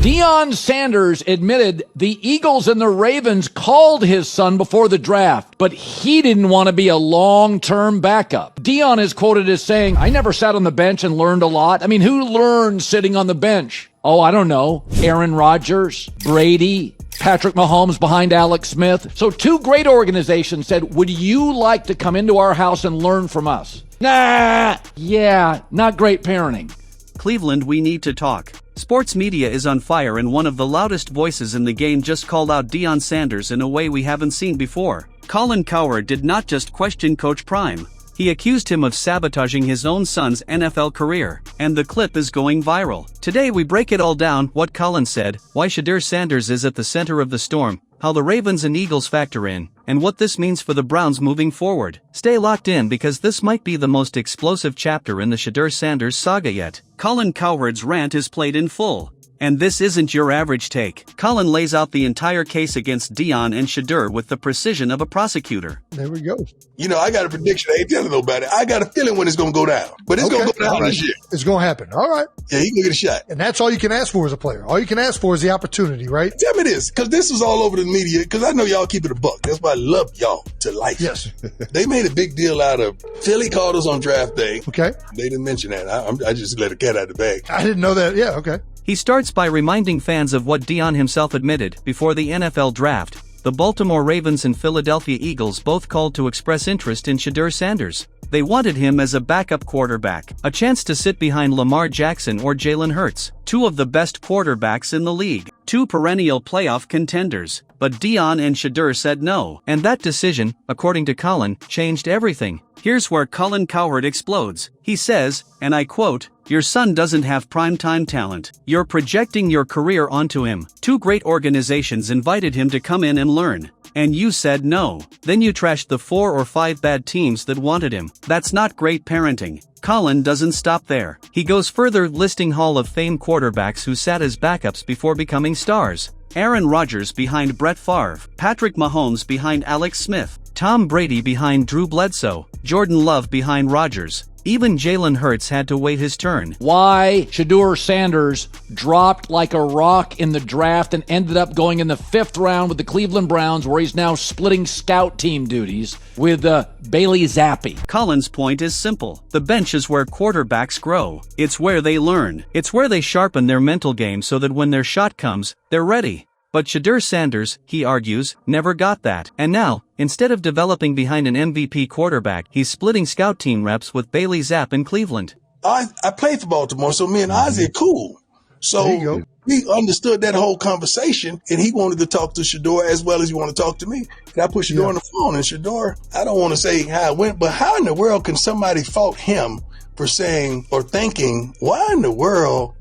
Deion Sanders admitted the Eagles and the Ravens called his son before the draft, but he didn't want to be a long-term backup. Deion is quoted as saying, "I never sat on the bench and learned a lot." I mean, who learns sitting on the bench? Oh, I don't know. Aaron Rodgers, Brady, Patrick Mahomes behind Alex Smith. So two great organizations said, "Would you like to come into our house and learn from us?" Nah, yeah, not great parenting. Cleveland, we need to talk. Sports media is on fire, and one of the loudest voices in the game just called out Deion Sanders in a way we haven't seen before. Colin Cowherd did not just question Coach Prime. He accused him of sabotaging his own son's NFL career, and the clip is going viral. Today we break it all down: what Colin said, why Shedeur Sanders is at the center of the storm, how the Ravens and Eagles factor in, and what this means for the Browns moving forward. Stay locked in, because this might be the most explosive chapter in the Shedeur Sanders saga yet. Colin Cowherd's rant is played in full. And this isn't your average take. Colin lays out the entire case against Deion and Shedeur with the precision of a prosecutor. There we go. You know, I got a prediction. I ain't telling nobody. I got a feeling when it's going to go down. But it's going to go down this year. It's going to happen. All right. Yeah, he can get a shot. And that's all you can ask for as a player. All you can ask for is the opportunity, right? Tell me this, because this was all over the media, because I know y'all keep it a buck. That's why I love y'all to life. Yes. They made a big deal out of Philly called us on draft day. Okay. They didn't mention that. I just let a cat out of the bag. I didn't know that. Yeah, okay. He starts by reminding fans of what Deion himself admitted before the NFL draft. The Baltimore Ravens and Philadelphia Eagles both called to express interest in Shedeur Sanders. They wanted him as a backup quarterback, a chance to sit behind Lamar Jackson or Jalen Hurts, two of the best quarterbacks in the league, two perennial playoff contenders. But Deion and Shedeur said no, and that decision, according to Colin, changed everything. Here's where Colin Cowherd explodes. He says, and I quote, "Your son doesn't have primetime talent. You're projecting your career onto him. Two great organizations invited him to come in and learn. And you said no. Then you trashed the 4 or 5 bad teams that wanted him. That's not great parenting." Colin doesn't stop there. He goes further, listing Hall of Fame quarterbacks who sat as backups before becoming stars. Aaron Rodgers behind Brett Favre, Patrick Mahomes behind Alex Smith, Tom Brady behind Drew Bledsoe, Jordan Love behind Rodgers. Even Jalen Hurts had to wait his turn. Why Shedeur Sanders dropped like a rock in the draft and ended up going in the 5th round with the Cleveland Browns, where he's now splitting scout team duties with Bailey Zappi. Colin's point is simple. The bench is where quarterbacks grow. It's where they learn. It's where they sharpen their mental game so that when their shot comes, they're ready. But Shedeur Sanders, he argues, never got that. And now, instead of developing behind an MVP quarterback, he's splitting scout team reps with Bailey Zapp in Cleveland. I played for Baltimore, so me and Ozzie are cool. So we understood that whole conversation, and he wanted to talk to Shedeur as well as he wanted to talk to me. And I put Shedeur on the phone, and Shedeur, I don't want to say how it went, but how in the world can somebody fault him for saying or thinking, why in the world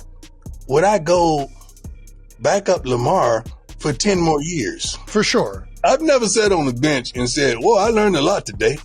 would I go back up Lamar for 10 more years? For sure. I've never sat on the bench and said, well, I learned a lot today.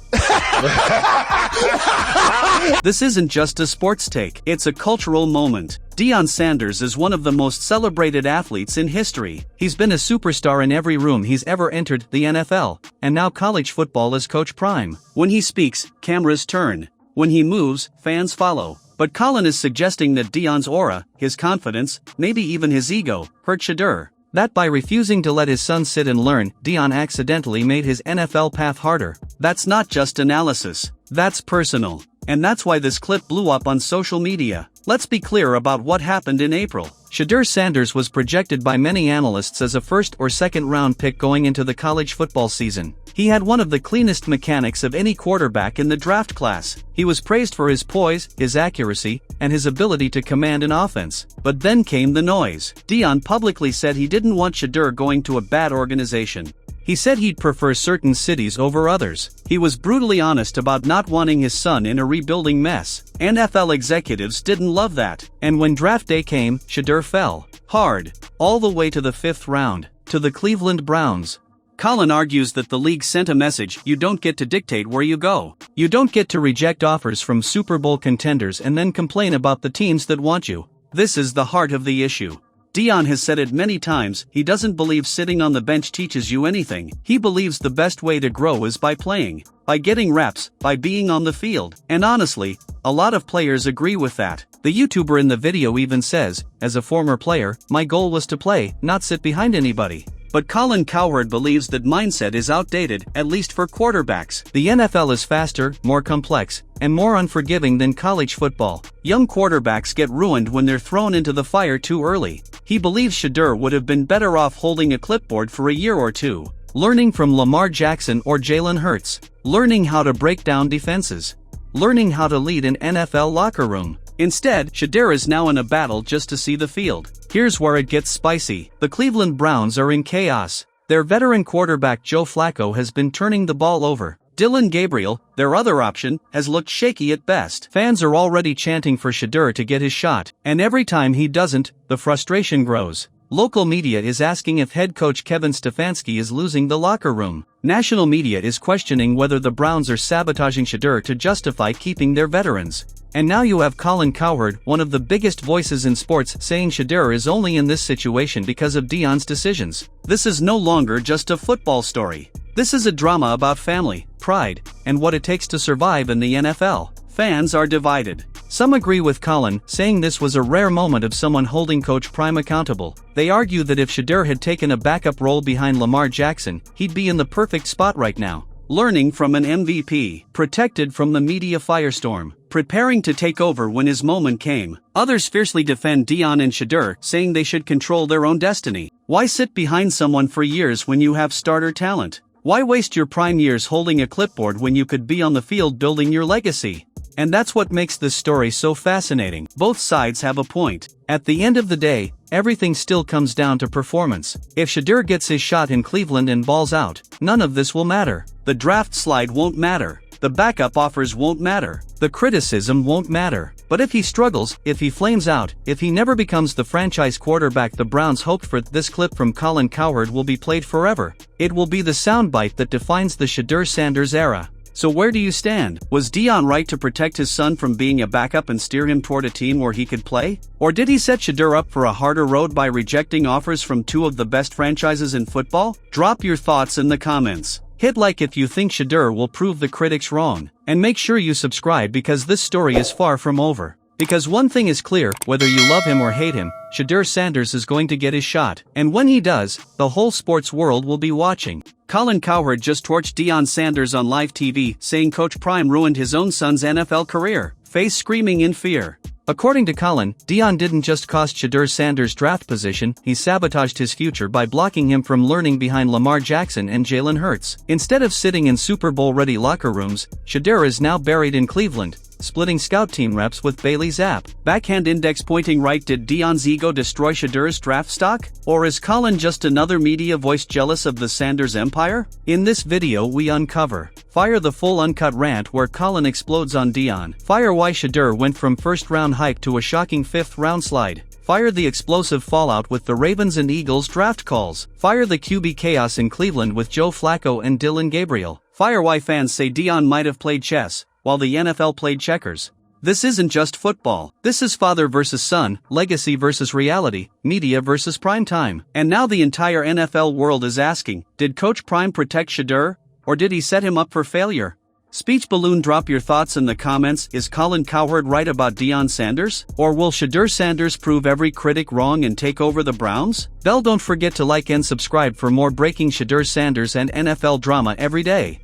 This isn't just a sports take, it's a cultural moment. Deion Sanders is one of the most celebrated athletes in history. He's been a superstar in every room he's ever entered, the NFL, and now college football is Coach Prime. When he speaks, cameras turn. When he moves, fans follow. But Colin is suggesting that Deion's aura, his confidence, maybe even his ego, hurt Shedeur. That by refusing to let his son sit and learn, Deion accidentally made his NFL path harder. That's not just analysis. That's personal. And that's why this clip blew up on social media. Let's be clear about what happened in April. Shedeur Sanders was projected by many analysts as a 1st or 2nd round pick going into the college football season. He had one of the cleanest mechanics of any quarterback in the draft class. He was praised for his poise, his accuracy, and his ability to command an offense. But then came the noise. Deion publicly said he didn't want Shedeur going to a bad organization. He said he'd prefer certain cities over others. He was brutally honest about not wanting his son in a rebuilding mess. NFL executives didn't love that. And when draft day came, Shedeur fell hard, all the way to the 5th round, to the Cleveland Browns. Colin argues that the league sent a message: you don't get to dictate where you go. You don't get to reject offers from Super Bowl contenders and then complain about the teams that want you. This is the heart of the issue. Deion has said it many times, he doesn't believe sitting on the bench teaches you anything. He believes the best way to grow is by playing, by getting reps, by being on the field. And honestly, a lot of players agree with that. The YouTuber in the video even says, as a former player, my goal was to play, not sit behind anybody. But Colin Cowherd believes that mindset is outdated, at least for quarterbacks. The NFL is faster, more complex, and more unforgiving than college football. Young quarterbacks get ruined when they're thrown into the fire too early. He believes Shedeur would have been better off holding a clipboard for a year or two, learning from Lamar Jackson or Jalen Hurts, learning how to break down defenses, learning how to lead an NFL locker room. Instead, Shedeur is now in a battle just to see the field. Here's where it gets spicy. The Cleveland Browns are in chaos. Their veteran quarterback Joe Flacco has been turning the ball over. Dillon Gabriel, their other option, has looked shaky at best. Fans are already chanting for Shedeur to get his shot, and every time he doesn't, the frustration grows. Local media is asking if head coach Kevin Stefanski is losing the locker room. National media is questioning whether the Browns are sabotaging Shedeur to justify keeping their veterans. And now you have Colin Cowherd, one of the biggest voices in sports, saying Shedeur is only in this situation because of Deion's decisions. This is no longer just a football story. This is a drama about family, pride, and what it takes to survive in the NFL. Fans are divided. Some agree with Colin, saying this was a rare moment of someone holding Coach Prime accountable. They argue that if Shedeur had taken a backup role behind Lamar Jackson, he'd be in the perfect spot right now. Learning from an MVP, protected from the media firestorm, preparing to take over when his moment came. Others fiercely defend Deion and Shedeur, saying they should control their own destiny. Why sit behind someone for years when you have starter talent? Why waste your prime years holding a clipboard when you could be on the field building your legacy? And that's what makes this story so fascinating. Both sides have a point. At the end of the day, everything still comes down to performance. If Shedeur gets his shot in Cleveland and balls out, none of this will matter. The draft slide won't matter. The backup offers won't matter. The criticism won't matter. But if he struggles, if he flames out, if he never becomes the franchise quarterback the Browns hoped for, this clip from Colin Cowherd will be played forever. It will be the soundbite that defines the Shedeur Sanders era. So where do you stand? Was Deion right to protect his son from being a backup and steer him toward a team where he could play? Or did he set Shedeur up for a harder road by rejecting offers from two of the best franchises in football? Drop your thoughts in the comments. Hit like if you think Shedeur will prove the critics wrong. And make sure you subscribe because this story is far from over. Because one thing is clear, whether you love him or hate him, Shedeur Sanders is going to get his shot. And when he does, the whole sports world will be watching. Colin Cowherd just torched Deion Sanders on live TV, saying Coach Prime ruined his own son's NFL career. Face screaming in fear. According to Colin, Deion didn't just cost Shedeur Sanders' draft position, he sabotaged his future by blocking him from learning behind Lamar Jackson and Jalen Hurts. Instead of sitting in Super Bowl-ready locker rooms, Shedeur is now buried in Cleveland, splitting scout team reps with Bailey Zapp. Backhand index pointing right. Did Deion's ego destroy Shedeur's draft stock? Or is Colin just another media voice jealous of the Sanders empire? In this video we uncover. Fire the full uncut rant where Colin explodes on Deion. Fire why Shedeur went from first-round hype to a shocking fifth-round slide. Fire the explosive fallout with the Ravens and Eagles draft calls. Fire the QB chaos in Cleveland with Joe Flacco and Dillon Gabriel. Fire why fans say Deion might have played chess, while the NFL played checkers. This isn't just football. This is father versus son, legacy versus reality, media versus prime time. And now the entire NFL world is asking, did Coach Prime protect Shedeur? Or did he set him up for failure? Speech balloon. Drop your thoughts in the comments. Is Colin Cowherd right about Deion Sanders? Or will Shedeur Sanders prove every critic wrong and take over the Browns? Don't forget to like and subscribe for more breaking Shedeur Sanders and NFL drama every day.